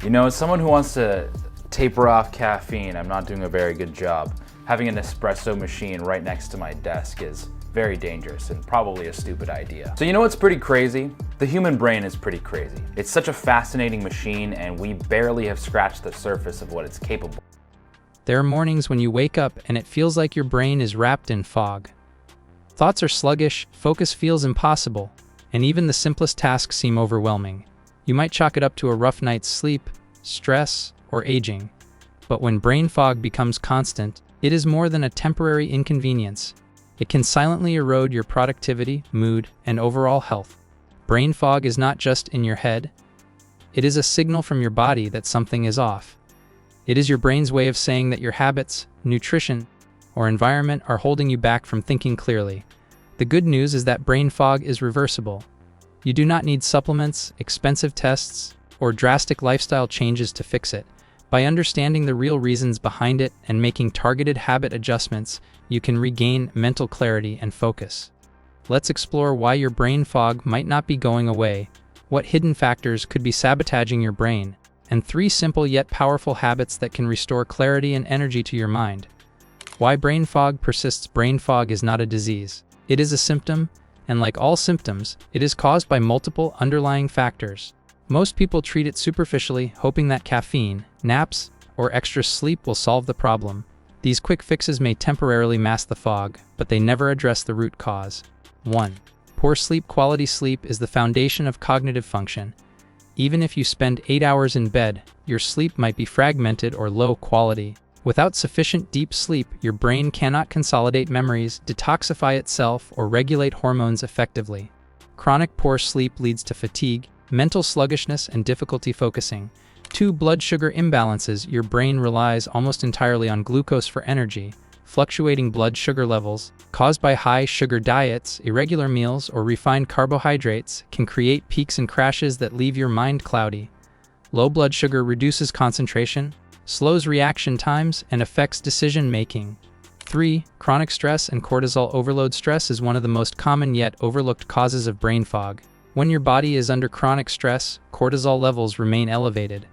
You know, as someone who wants to taper off caffeine, I'm not doing a very good job. Having an espresso machine right next to my desk is very dangerous and probably a stupid idea. So you know what's pretty crazy? The human brain is pretty crazy. It's such a fascinating machine and we barely have scratched the surface of what it's capable. There are mornings when you wake up and it feels like your brain is wrapped in fog. Thoughts are sluggish, focus feels impossible, and even the simplest tasks seem overwhelming. You might chalk it up to a rough night's sleep, stress, or aging. But when brain fog becomes constant, it is more than a temporary inconvenience. It can silently erode your productivity, mood, and overall health. Brain fog is not just in your head. It is a signal from your body that something is off. It is your brain's way of saying that your habits, nutrition, or environment are holding you back from thinking clearly. The good news is that brain fog is reversible. You do not need supplements, expensive tests, or drastic lifestyle changes to fix it. By understanding the real reasons behind it and making targeted habit adjustments, you can regain mental clarity and focus. Let's explore why your brain fog might not be going away, what hidden factors could be sabotaging your brain, and 3 simple yet powerful habits that can restore clarity and energy to your mind. Why brain fog persists. Brain fog is not a disease. It is a symptom, and like all symptoms, it is caused by multiple underlying factors. Most people treat it superficially, hoping that caffeine, naps, or extra sleep will solve the problem. These quick fixes may temporarily mask the fog, but they never address the root cause. 1. Poor sleep. Quality sleep is the foundation of cognitive function. Even if you spend 8 hours in bed, your sleep might be fragmented or low quality. Without sufficient deep sleep, your brain cannot consolidate memories, detoxify itself, or regulate hormones effectively. Chronic poor sleep leads to fatigue, mental sluggishness, and difficulty focusing. 2. Blood sugar imbalances. Your brain relies almost entirely on glucose for energy. Fluctuating blood sugar levels, caused by high sugar diets, irregular meals, or refined carbohydrates, can create peaks and crashes that leave your mind cloudy. Low blood sugar reduces concentration, slows reaction times, and affects decision-making. 3. Chronic stress and cortisol overload. Stress is one of the most common yet overlooked causes of brain fog. When your body is under chronic stress, cortisol levels remain elevated.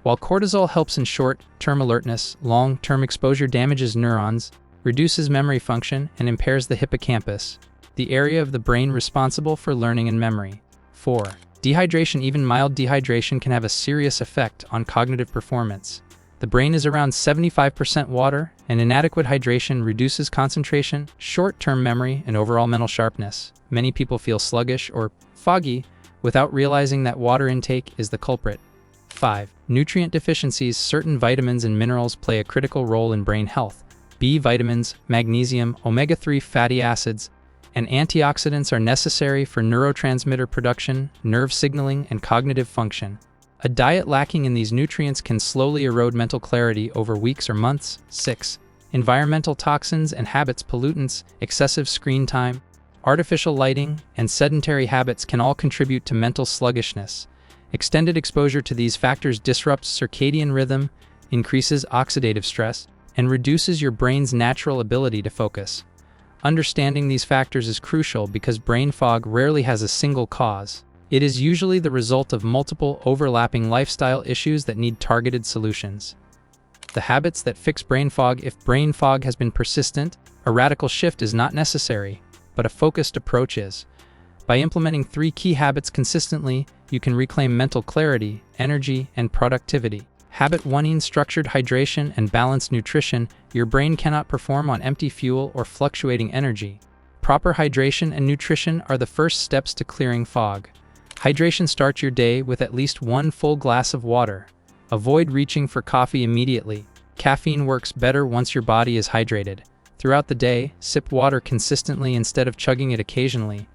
While cortisol helps in short-term alertness, long-term exposure damages neurons, reduces memory function, and impairs the hippocampus, the area of the brain responsible for learning and memory. 4. Dehydration. Even mild dehydration can have a serious effect on cognitive performance. The brain is around 75% water, and inadequate hydration reduces concentration, short-term memory, and overall mental sharpness. Many people feel sluggish or foggy without realizing that water intake is the culprit. 5. Nutrient deficiencies. Certain vitamins and minerals play a critical role in brain health. B vitamins, magnesium, omega-3 fatty acids, and antioxidants are necessary for neurotransmitter production, nerve signaling, and cognitive function. A diet lacking in these nutrients can slowly erode mental clarity over weeks or months. 6. Environmental toxins and habits. Pollutants, excessive screen time, artificial lighting, and sedentary habits can all contribute to mental sluggishness. Extended exposure to these factors disrupts circadian rhythm, increases oxidative stress, and reduces your brain's natural ability to focus. Understanding these factors is crucial because brain fog rarely has a single cause. It is usually the result of multiple overlapping lifestyle issues that need targeted solutions. The habits that fix brain fog. If brain fog has been persistent, a radical shift is not necessary, but a focused approach is. By implementing 3 key habits consistently, you can reclaim mental clarity, energy, and productivity. Habit 1. Structured hydration and balanced nutrition. Your brain cannot perform on empty fuel or fluctuating energy. Proper hydration and nutrition are the first steps to clearing fog. Hydration. Start your day with at least 1 full glass of water. Avoid reaching for coffee immediately. Caffeine works better once your body is hydrated. Throughout the day, sip water consistently instead of chugging it occasionally.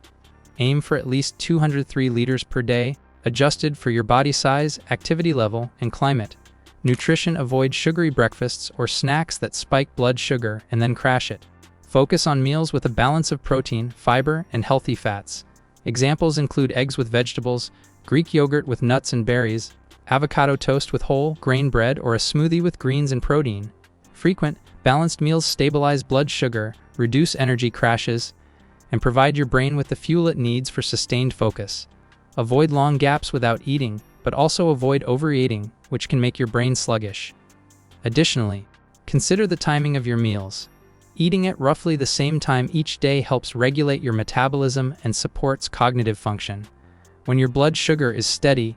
Aim for at least 203 liters per day, adjusted for your body size, activity level, and climate. Nutrition. Avoid sugary breakfasts or snacks that spike blood sugar and then crash it. Focus on meals with a balance of protein, fiber, and healthy fats. Examples include eggs with vegetables, Greek yogurt with nuts and berries, avocado toast with whole grain bread, or a smoothie with greens and protein. Frequent, balanced meals stabilize blood sugar, reduce energy crashes, and provide your brain with the fuel it needs for sustained focus. Avoid long gaps without eating. but also avoid overeating, which can make your brain sluggish. Additionally, consider the timing of your meals. Eating at roughly the same time each day helps regulate your metabolism and supports cognitive function. When your blood sugar is steady,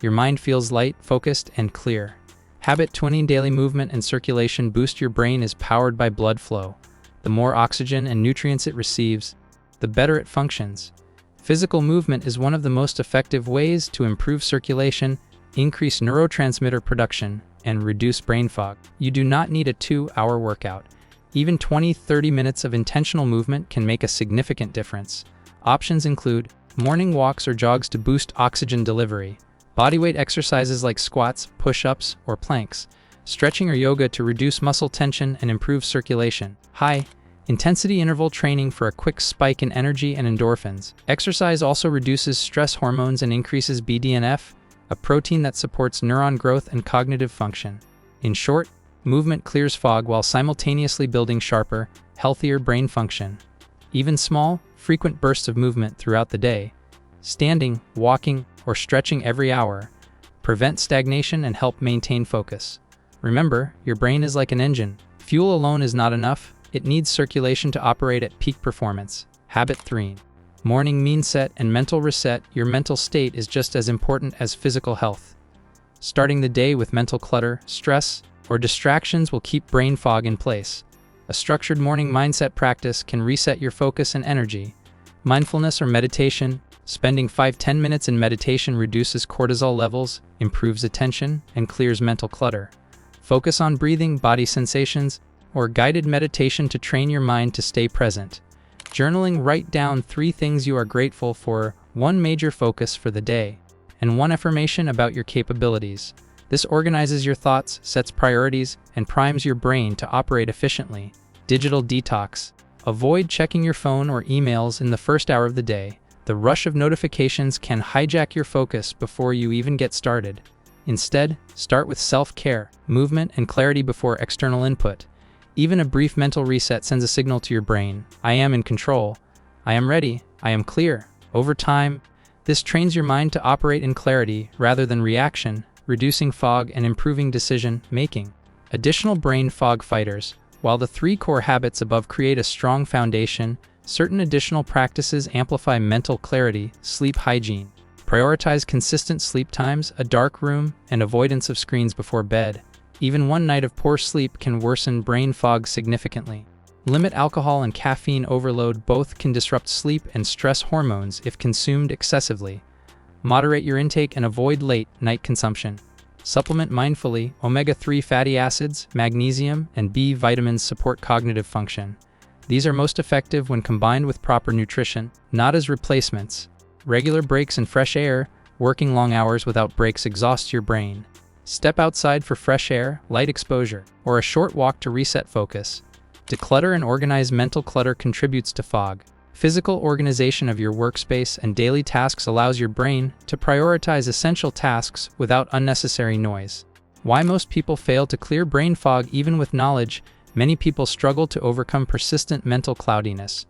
your mind feels light, focused, and clear. Habit 20 daily movement and circulation boost your brain is powered by blood flow. The more oxygen and nutrients it receives, the better it functions. Physical movement is one of the most effective ways to improve circulation, increase neurotransmitter production, and reduce brain fog. You do not need a 2-hour workout. Even 20-30 minutes of intentional movement can make a significant difference. Options include morning walks or jogs to boost oxygen delivery, bodyweight exercises like squats, push-ups, or planks, stretching or yoga to reduce muscle tension and improve circulation, high-intensity interval training for a quick spike in energy and endorphins. Exercise also reduces stress hormones and increases BDNF, a protein that supports neuron growth and cognitive function. In short, movement clears fog while simultaneously building sharper, healthier brain function. Even small, frequent bursts of movement throughout the day, standing, walking, or stretching every hour, prevent stagnation and help maintain focus. Remember, your brain is like an engine. Fuel alone is not enough. It needs circulation to operate at peak performance. Habit 3. Morning mindset and mental reset. Your mental state is just as important as physical health. Starting the day with mental clutter, stress, or distractions will keep brain fog in place. A structured morning mindset practice can reset your focus and energy. Mindfulness or meditation. Spending 5-10 minutes in meditation reduces cortisol levels, improves attention, and clears mental clutter. Focus on breathing, body sensations, or guided meditation to train your mind to stay present. Journaling. Write down 3 things you are grateful for, 1 major focus for the day, and 1 affirmation about your capabilities. This organizes your thoughts, sets priorities, and primes your brain to operate efficiently. Digital detox. Avoid checking your phone or emails in the first hour of the day. The rush of notifications can hijack your focus before you even get started. Instead, start with self-care, movement, and clarity before external input. Even a brief mental reset sends a signal to your brain: I am in control, I am ready, I am clear. Over time, this trains your mind to operate in clarity rather than reaction, reducing fog and improving decision-making. Additional brain fog fighters. While the 3 core habits above create a strong foundation, certain additional practices amplify mental clarity. Sleep hygiene. Prioritize consistent sleep times, a dark room, and avoidance of screens before bed. Even 1 night of poor sleep can worsen brain fog significantly. Limit alcohol and caffeine overload. Both can disrupt sleep and stress hormones if consumed excessively. Moderate your intake and avoid late-night consumption. Supplement mindfully. Omega-3 fatty acids, magnesium, and B vitamins support cognitive function. These are most effective when combined with proper nutrition, not as replacements. Regular breaks and fresh air. Working long hours without breaks exhausts your brain. Step outside for fresh air, light exposure, or a short walk to reset focus. Declutter and organize. Mental clutter contributes to fog. Physical organization of your workspace and daily tasks allows your brain to prioritize essential tasks without unnecessary noise. Why most people fail to clear brain fog. Even with knowledge, many people struggle to overcome persistent mental cloudiness.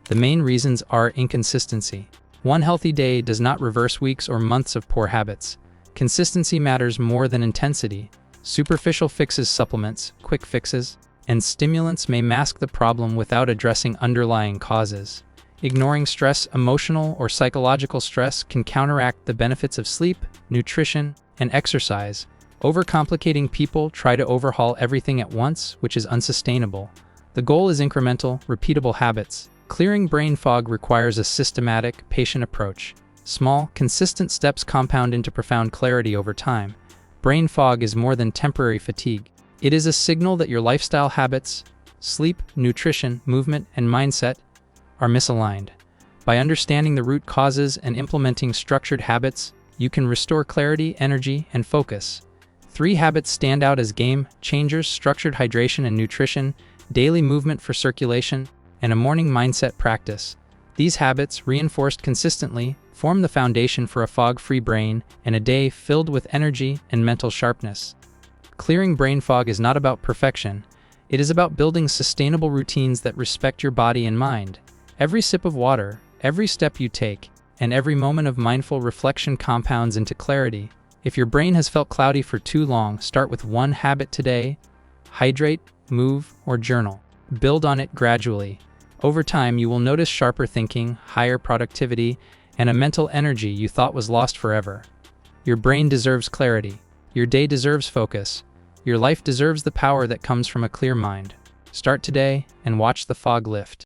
The main reasons are inconsistency. 1 healthy day does not reverse weeks or months of poor habits. Consistency matters more than intensity. Superficial fixes, supplements, quick fixes, and stimulants may mask the problem without addressing underlying causes. Ignoring stress, emotional or psychological stress, can counteract the benefits of sleep, nutrition, and exercise. Overcomplicating. People try to overhaul everything at once, which is unsustainable. The goal is incremental, repeatable habits. Clearing brain fog requires a systematic, patient approach. Small, consistent steps compound into profound clarity over time. Brain fog is more than temporary fatigue. It is a signal that your lifestyle habits, sleep, nutrition, movement, and mindset are misaligned. By understanding the root causes and implementing structured habits, you can restore clarity, energy, and focus. 3 habits stand out as game changers: structured hydration and nutrition, daily movement for circulation, and a morning mindset practice. These habits, reinforced consistently, form the foundation for a fog-free brain and a day filled with energy and mental sharpness. Clearing brain fog is not about perfection. It is about building sustainable routines that respect your body and mind. Every sip of water, every step you take, and every moment of mindful reflection compounds into clarity, If your brain has felt cloudy for too long, start with one habit today: hydrate, move, or journal. Build on it gradually. Over time, you will notice sharper thinking, higher productivity, and a mental energy you thought was lost forever. Your brain deserves clarity. Your day deserves focus. Your life deserves the power that comes from a clear mind. Start today and watch the fog lift.